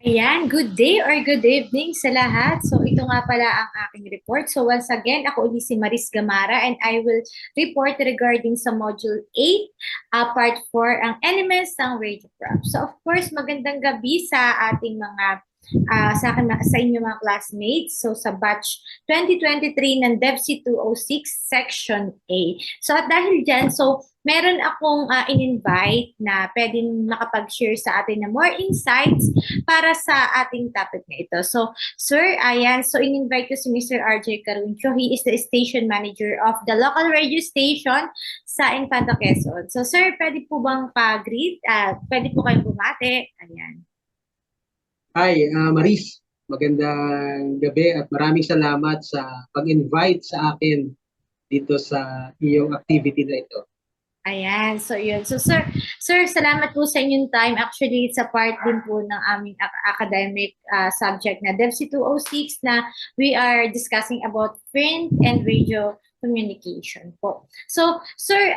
Ayan, good day or good evening sa lahat. So ito nga pala ang aking report. So once again, ako ulit si Maris Gamara and I will report regarding sa Module 8, Part 4, ang elements ng radioprop. So of course, magandang gabi sa ating mga sa inyo mga classmates. So sa batch 2023 ng DevC 206 Section A. So at dahil dyan, so meron akong in-invite na pwedeng makapag-share sa atin na more insights para sa ating topic na ito. So, sir, ayan, so in-invite ko si Mr. RJ Caruncho. He is the station manager of the local radio station sa Infanta Quezon. So, sir, pwede po bang pa-greet? Pwede po kayong bumate? Ayan. Hi, Maris. Magandang gabi at maraming salamat sa pag-invite sa akin dito sa iyong activity na ito. Ayan, so yun. So sir, salamat po sa inyong time. Actually, it's a part din po ng aming academic subject na DevC 206 na we are discussing about print and radio communication po. So, sir,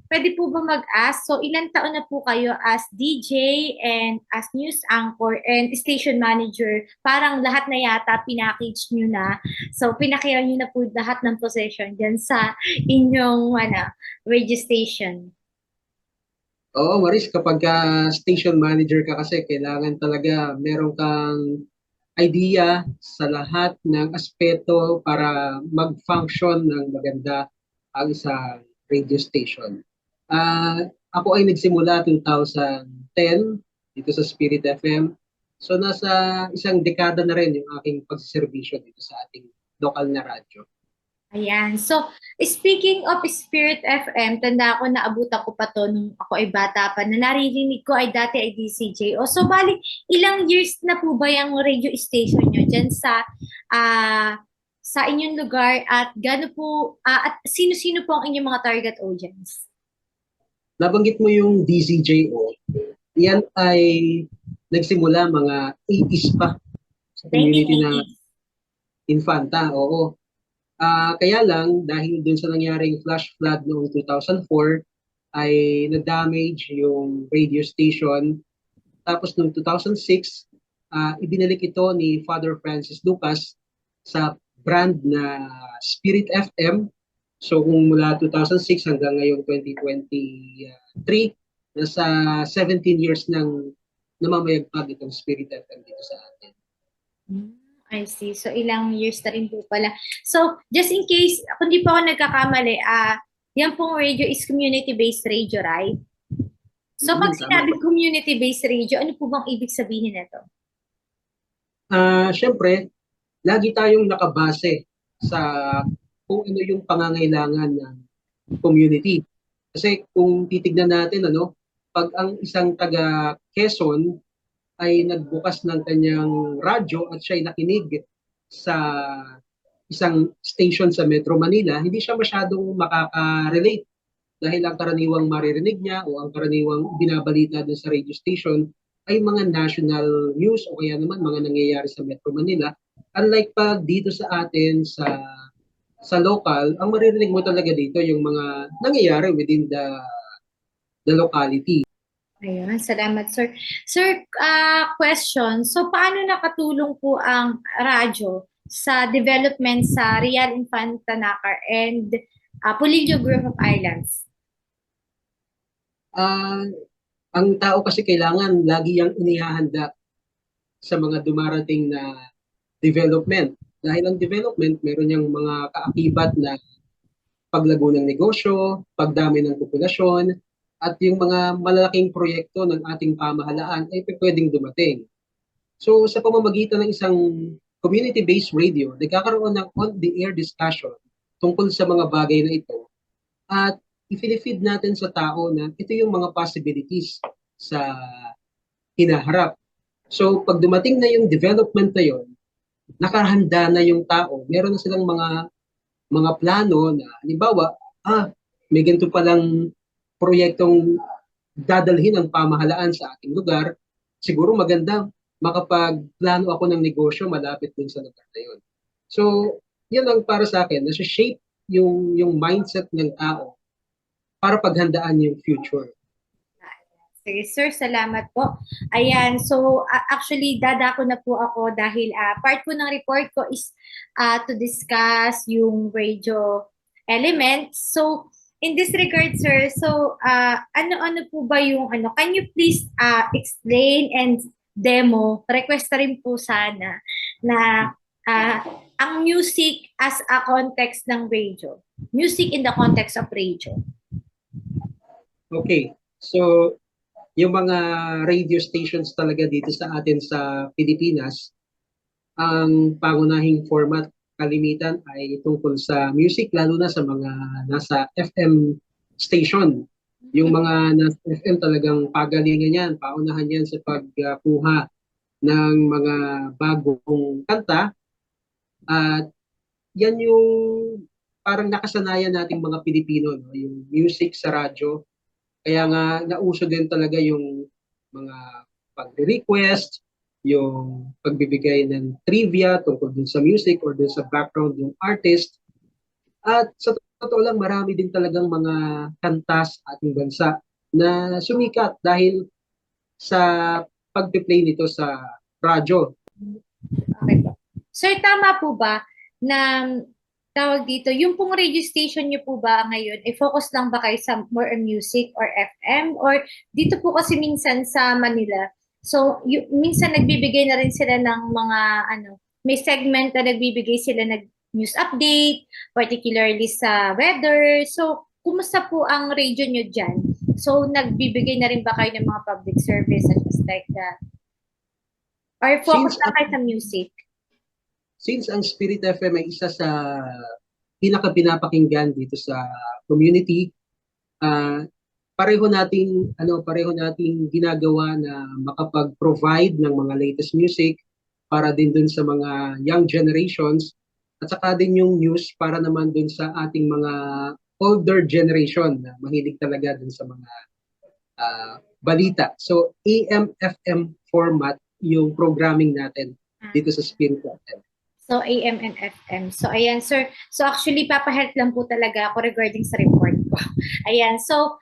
pwede po ba mag-ask? So, ilang taon na po kayo as DJ and as news anchor and station manager? Parang lahat na yata pinackage nyo na. So, pinakira nyo na po lahat ng possession dyan sa inyong radio station. Oo, Maris, kapag station manager ka kasi, kailangan talaga meron kang idea sa lahat ng aspeto para mag-function ng maganda ang isang radio station. Ako ay nagsimula 2010 dito sa Spirit FM. So nasa isang dekada na rin yung aking pagsiservisyo dito sa ating lokal na radyo. Ayan. So, speaking of Spirit FM, tanda ko na abutan ko pa to nung ako ay bata pa, na naririnig ko ay dati ay DCJ. O, so, bali, ilang years na po ba yung radio station nyo dyan sa inyong lugar at gaano po, at sino-sino po ang inyong mga target audience? Nabanggit mo yung DCJO. Yan ay nagsimula mga 80s pa sa community na Infanta. Oo. Kaya lang, dahil dun sa nangyaring flash flood noong 2004, ay na-damage yung radio station. Tapos noong 2006, ibinalik ito ni Father Francis Lucas sa brand na Spirit FM. So kung mula 2006 hanggang ngayong 2023, nasa 17 years nang namamayagpag itong Spirit FM dito sa atin. I see. So, ilang years na rin po pala. So, just in case, kung di pa ako nagkakamali, yan pong radio is community-based radio, right? So, pag sinabing community-based radio, ano po bang ibig sabihin nito? Siyempre, lagi tayong nakabase sa kung ano yung pangangailangan ng community. Kasi kung titignan natin, pag ang isang taga Quezon ay nagbukas ng kanyang radyo at siya ay nakinig sa isang station sa Metro Manila, hindi siya masyadong makaka-relate dahil ang karaniwang maririnig niya o ang karaniwang binabalita doon sa radio station ay mga national news o kaya naman mga nangyayari sa Metro Manila. Unlike pag dito sa atin sa local, ang maririnig mo talaga dito yung mga nangyayari within the locality. Ayun, salamat sir. Sir, question. So, paano nakatulong po ang radyo sa development sa Real Infanta Nakar and Polillo Group of Islands? Ang tao kasi kailangan lagi yang inihahanda sa mga dumarating na development. Dahil ang development, meron yung mga kaakibat na paglago ng negosyo, pagdami ng populasyon, at yung mga malalaking proyekto ng ating pamahalaan ay pwedeng dumating. So sa pamamagitan ng isang community-based radio, nagkakaroon ng on-the-air discussion tungkol sa mga bagay na ito at i-feed natin sa tao na ito yung mga possibilities sa hinaharap. So pag dumating na yung development na yon, nakahanda na yung tao, meron na silang mga plano na halimbawa, may ganito palang proyektong dadalhin ang pamahalaan sa ating lugar, siguro maganda makapagplano ako ng negosyo malapit dun sa lugar na yun. So, yun ang para sa akin, nasa-shape yung mindset ng tao para paghandaan yung future. Sige, sir, salamat po. Ayan, so actually dadako na po ako dahil part po ng report ko is to discuss yung radio elements. So in this regard, sir, so ano-ano po ba yung ano? Can you please explain and demo? Request na rin po sana na ah, ang music as a context ng radio. Music in the context of radio. Okay, so yung mga radio stations talaga dito sa atin sa Pilipinas, ang pangunahing format kalimitan ay tungkol sa music, lalo na sa mga nasa FM station. Yung mga nasa FM talagang pagalingan yan, paunahan yan sa pagkuha ng mga bagong kanta. At yan yung parang nakasanayan nating mga Pilipino, no? Yung music sa radyo. Kaya nga nauso din talaga yung mga pag-request, yung pagbibigay ng trivia tungkol dun sa music or dun sa background ng artist. At sa totoo lang, marami din talagang mga kanta sa ating bansa na sumikat dahil sa pag-play nito sa radyo. Okay po. Sir, tama po ba na tawag dito, yung pong radio station niyo po ba ngayon, focus lang ba kayo sa more on music or FM? Or dito po kasi minsan sa Manila, so minsan nagbibigay na rin sila ng mga ano, may segment na nagbibigay sila ng news update, particularly sa weather. So, kumusta po ang radio niyo dyan? So, nagbibigay na rin ba kayo ng mga public service and just like that? Or focus Since lang kayo sa music? since ang Spirit FM ay isa sa pinaka-pinapakinggan dito sa community, ah, pareho nating ginagawa na makapag-provide ng mga latest music para din dun sa mga young generations at saka din yung news para naman dun sa ating mga older generation na mahilig talaga dun sa mga balita. So AM FM format yung programming natin dito sa Spirit FM. So, AM and FM. So, ayan, sir. So, actually, papahelp lang po talaga ako regarding sa report ko. Ayan. So,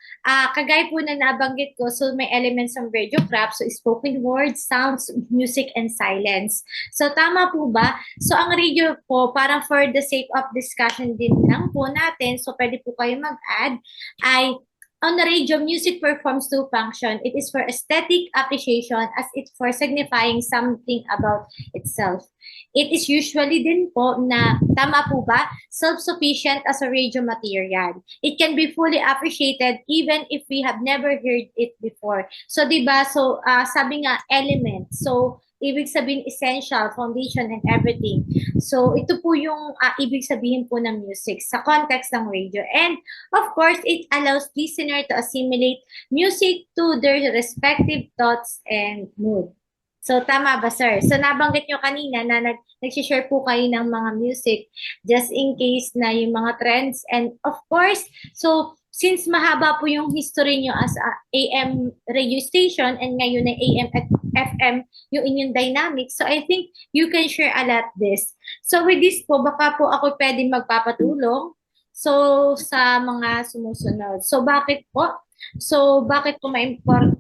kagaya po na nabanggit ko, so may elements ng radio craft, so spoken words, sounds, music, and silence. So, tama po ba? So, ang radio po, parang for the sake of discussion din lang po natin, so pwede po kayo mag-add, ay on the radio, music performs two functions. It is for aesthetic appreciation as it for signifying something about itself. It is usually din po na, tama po ba, self-sufficient as a radio material. It can be fully appreciated even if we have never heard it before. So, di ba, so sabi nga, element. So, ibig sabihin essential, foundation, and everything. So, ito po yung ibig sabihin po ng music sa context ng radio. And, of course, it allows listener to assimilate music to their respective thoughts and mood. So, tama ba, sir? So, nabanggit nyo kanina na nag-share po kayo ng mga music just in case na yung mga trends. And, of course, so, since mahaba po yung history nyo as a AM radio station and ngayon ay AM at FM yung inyong dynamics, so I think you can share a lot this. So, with this po, baka po ako pwede magpapatulong so sa mga sumusunod. So, bakit po? So, bakit po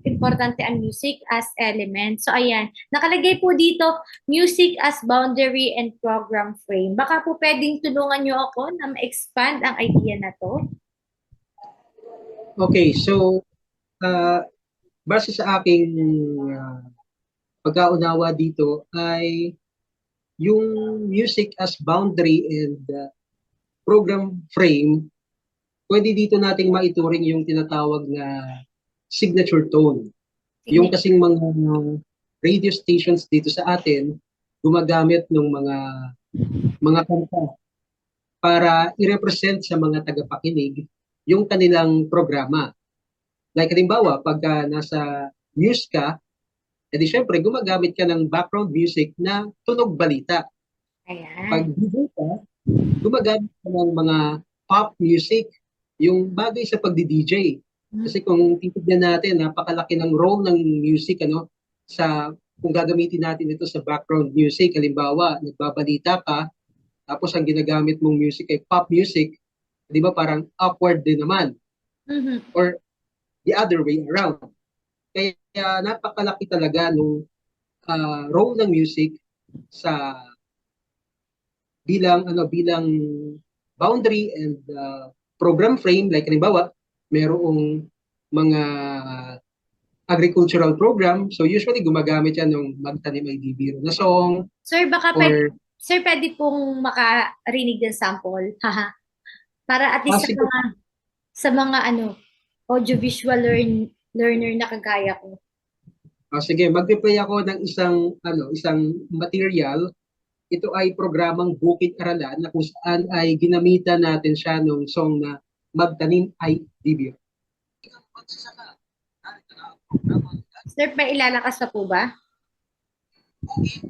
importante ang music as element? So, ayan. Nakalagay po dito, music as boundary and program frame. Baka po pwedeng tulungan nyo ako na ma-expand ang idea na to. Okay, so base sa aking pagkaunawa dito ay yung music as boundary and program frame, pwede dito nating maituring yung tinatawag na signature tone. Yung kasing mga radio stations dito sa atin gumagamit ng mga kanta para i-represent sa mga tagapakinig yung kanilang programa. Like halimbawa, pagka nasa news ka, edi syempre gumagamit ka ng background music na tunog balita. Ayan. Pag DJ ka, gumagamit ka ng mga pop music, yung bagay sa pagdi-DJ. Kasi kung titignan natin, napakalaki ng role ng music sa kung gagamitin natin ito sa background music. Halimbawa, nagbabalita ka, tapos ang ginagamit mong music ay pop music, di ba parang awkward din naman. Or the other way around. Kaya napakalaki talaga nung role ng music sa bilang boundary and program frame. Like halimbawa, merong mga agricultural program. So usually gumagamit yan ng Magtanim ay Di Biro na song Sir, baka or pwede pong makarinig ng sample. Haha. Para at least sige, sa mga audiovisual learner na kagaya ko. sige, magpe-play ako ng isang material. Ito ay programang Bukid Aralan na kung saan ay ginamitan natin siya nung song na Magtanim ay Di Biro. Sir, may ilalakas na po ba? Bukid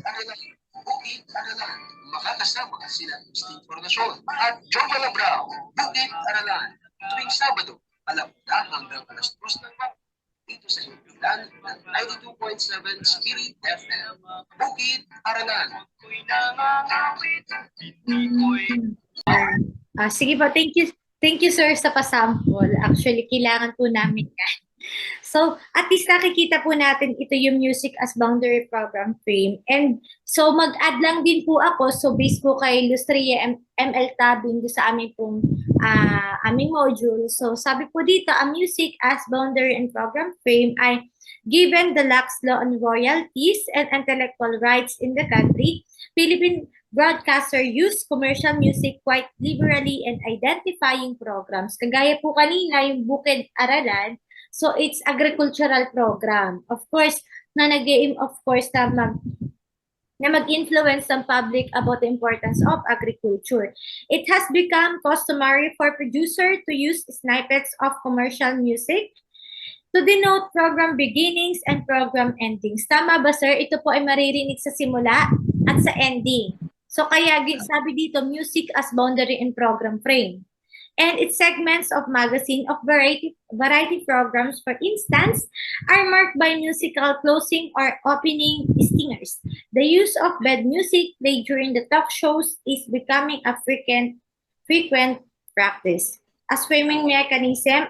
Aralan, makakasama sila Steve Fornacion at Joe Malabrao. Bukid Aralan, tuwing Sabado, alam na hanggang alas 2 ng hapon dito sa Himpilan ng 92.7 Spirit FM. Bukid Aralan. Sige po, thank you. Thank you, sir, sa pasample. Actually, kailangan po namin yan. So, at least nakikita po natin ito yung Music as Boundary Program Frame. And so, mag-add lang din po ako. So, based po kay Lustria ML Tabing sa aming pong aming module. So, sabi po dito, ang Music as Boundary and Program Frame ay given the lax law on royalties and intellectual rights in the country, Philippine broadcaster use commercial music quite liberally and identifying programs. Kagaya po kanina, yung Bukid Aralan, so it's agricultural program. Of course, na nag-aim of course na mag-influence ng public about the importance of agriculture. It has become customary for producer to use snippets of commercial music to denote program beginnings and program endings. Tama ba, sir? Ito po ay maririnig sa simula at sa ending. So kaya sabi dito, music as boundary and program frame. And its segments of magazine of variety programs, for instance, are marked by musical closing or opening stingers. The use of bed music played during the talk shows is becoming a frequent practice. As framing mechanism,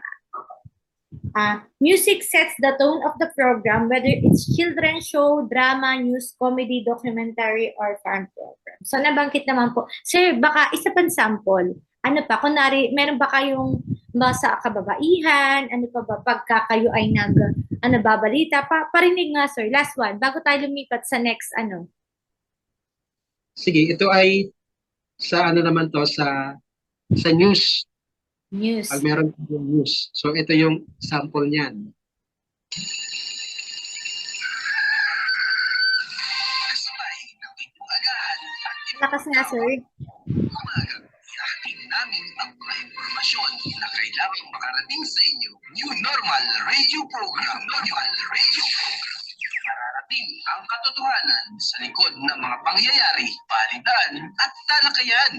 music sets the tone of the program, whether it's children's show, drama, news, comedy, documentary, or farm program. So nabanggit naman po. Sir, baka isa pang sample. Ano pa, kunwari, meron ba kayong sa kababaihan? Ano pa ba, pagka kayo ay babalita? Parinig nga, sir. Last one, bago tayo lumipat sa next, Sige, ito ay sa naman to, sa news. News. Pag meron yung news. So, ito yung sample niyan. Lakas nga, sir. Namin ang mga impormasyon na kailangan makarating sa inyo. New Normal Radio Program. Normal Radio Program. Mararating ang katotohanan sa likod ng mga pangyayari, balitaan at talakayan.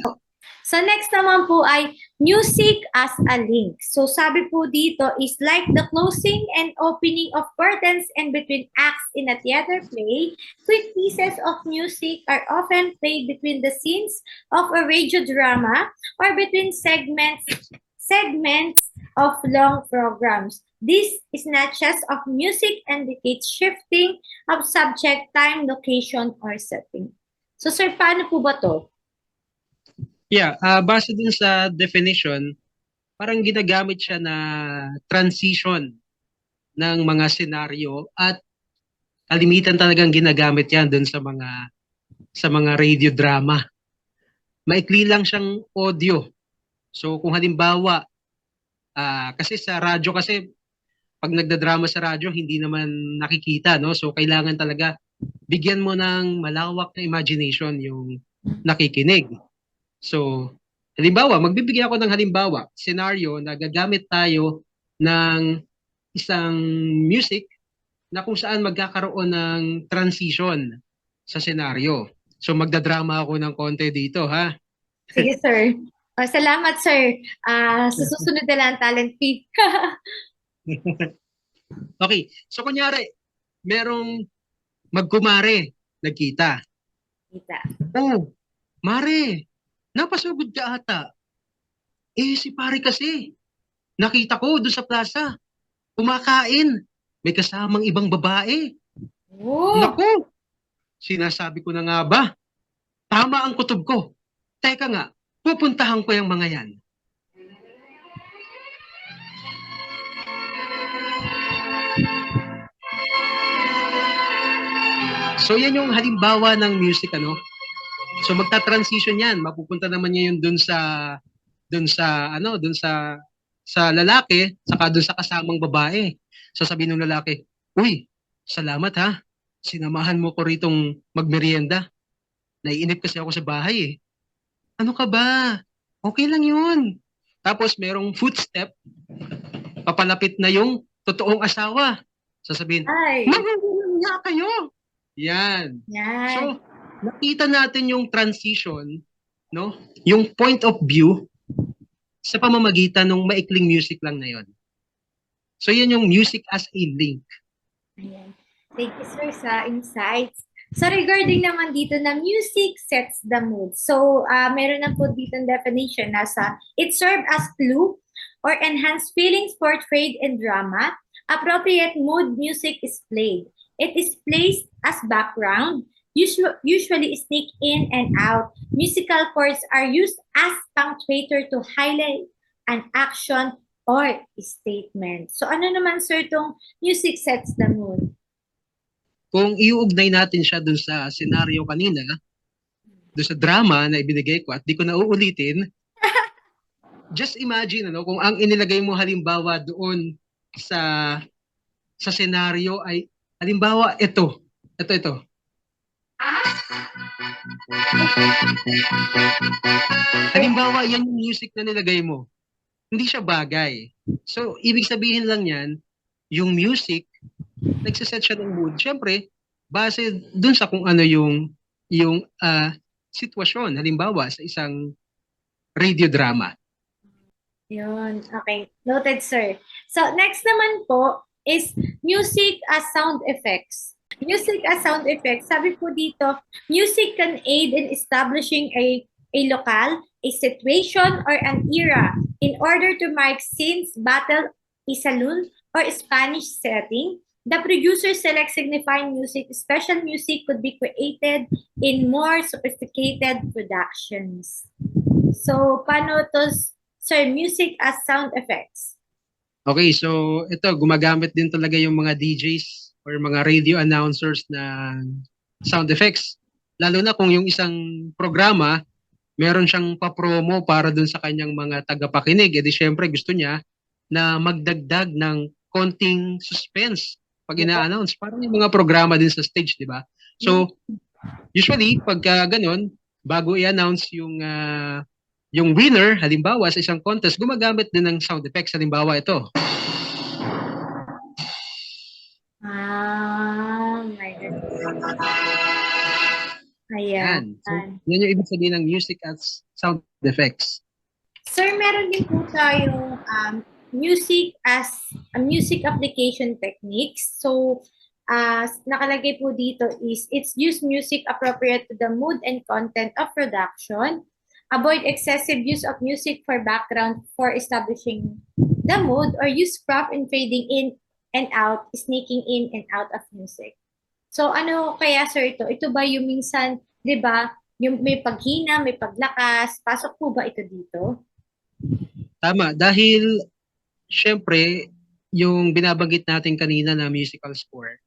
So next naman po ay music as a link. So sabi po dito is like the closing and opening of curtains in between acts in a theater play, quick pieces of music are often played between the scenes of a radio drama or between segments of long programs. This is not just of music indicates shifting of subject, time, location, or setting. So sir, paano po ba to? Yeah, base dun sa definition, parang ginagamit siya na transition ng mga senaryo at kalimitan talagang ginagamit yan dun sa mga radio drama. Maikli lang siyang audio. So kung halimbawa, kasi sa radyo kasi pag nagdadrama sa radyo hindi naman nakikita, no? So kailangan talaga bigyan mo ng malawak na imagination yung nakikinig. So, halimbawa, magbibigay ako ng halimbawa, scenario na gagamit tayo ng isang music na kung saan magkakaroon ng transition sa scenario. So, magdadrama ako ng konti dito, ha? Sige, sir. Salamat, sir. Sa susunod na lang, talent fee. Okay. So, kunyari, merong magkumare, nagkita. Kita. Oh, Mare, napasugod ka ata. Si pare kasi, nakita ko doon sa plaza, kumakain. may kasamang ibang babae. Oh, Naku, sinasabi ko na nga ba, tama ang kutob ko. Teka nga, pupuntahan ko yung mga yan. So yan yung halimbawa ng music, ano? So magta-transition yan, mapupunta naman niya yun sa lalaki, saka dun sa kasamang babae. So sabi ng lalaki, "Uy, salamat ha. Sinamahan mo ko ritong magmerienda. Naiinip kasi ako sa bahay eh." "Ano ka ba? Okay lang yun." Tapos merong footstep, papalapit na yung totoong asawa. Sasabihin, ay. "Magugulang nga kayo." Yan. Yan. So, nakita natin yung transition, no? Yung point of view sa pamamagitan ng maikling music lang na yon. So, yan yung music as a link. Ayan. Thank you, sir, sa insights. So, regarding naman dito na music sets the mood. So, meron na po dito ang definition na it serves as clue or enhance feelings portrayed in drama. Appropriate mood music is played. It is placed as background, usually sneak in and out. Musical chords are used as punctuator to highlight an action or statement. So ano naman, sir, itong music sets the mood? Kung iuugnay natin siya dun sa senaryo kanina, dun sa drama na ibinigay ko at di ko na uulitin, just imagine, ano, kung ang inilagay mo halimbawa doon sa senaryo ay halimbawa ito. Halimbawa, yan yung music na nilagay mo. Hindi siya bagay. So, ibig sabihin lang yan, yung music, nagsiset siya ng mood. Siyempre, base dun sa kung ano yung sitwasyon. Halimbawa, sa isang radio drama. Yun, okay. Noted, sir. So, next naman po is music as sound effects. Music as sound effects, sabi po dito, music can aid in establishing a locale, a situation, or an era in order to mark scenes, battle, a saloon, or a Spanish setting. The producer selects signifying music. Special music could be created in more sophisticated productions. So, paano to, sir, music as sound effects? Okay, so ito, gumagamit din talaga yung mga DJs or mga radio announcers na sound effects. Lalo na kung yung isang programa, meron siyang papromo para dun sa kanyang mga tagapakinig. E di syempre gusto niya na magdagdag ng konting suspense pag ina-announce. Parang yung mga programa din sa stage, di ba? So, usually, pagka ganun, bago i-announce yung winner, halimbawa sa isang contest, gumagamit din ng sound effects. Halimbawa ito. My God. Ayan. So, yan yung ibig sabihin ng music as sound effects. Sir, meron din po tayong music as music application techniques. So, nakalagay po dito is, it's use music appropriate to the mood and content of production. Avoid excessive use of music for background for establishing the mood, or use crop in fading in and out, sneaking in and out of music. So ano kaya, sir, ito? Ito ba yung minsan, di ba, yung may paghina, may paglakas, pasok po ba ito dito? Tama, dahil syempre, yung binabanggit natin kanina na musical score,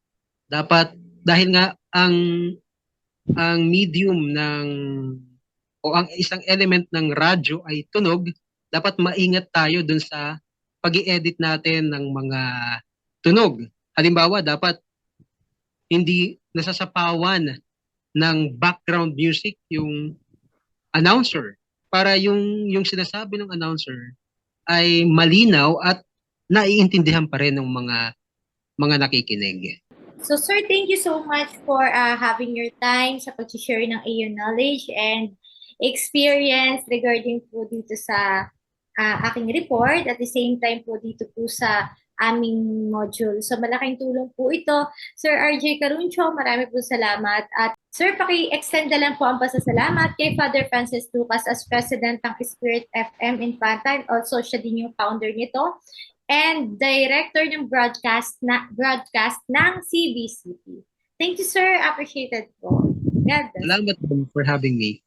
dapat, dahil nga ang medium o ang isang element ng radyo ay tunog, dapat maingat tayo dun sa pag-i-edit natin ng mga tunog. Halimbawa, dapat hindi nasasapawan ng background music yung announcer para yung sinasabi ng announcer ay malinaw at naiintindihan pa rin ng mga nakikinig. So sir, thank you so much for having your time sa pag-share ng iyong knowledge and experience regarding po dito sa aking report, at the same time po dito po sa aming module. So malaking tulong po ito. Sir RJ Caruncho, marami po salamat. At sir, paki-extend na lang po ang pasasalamat kay Father Francis Lucas as President ng Spirit FM Infantile. Also, siya din yung founder nito. and Director ng broadcast ng CBCP. Thank you, sir. Appreciated po. God bless. Salamat po for having me.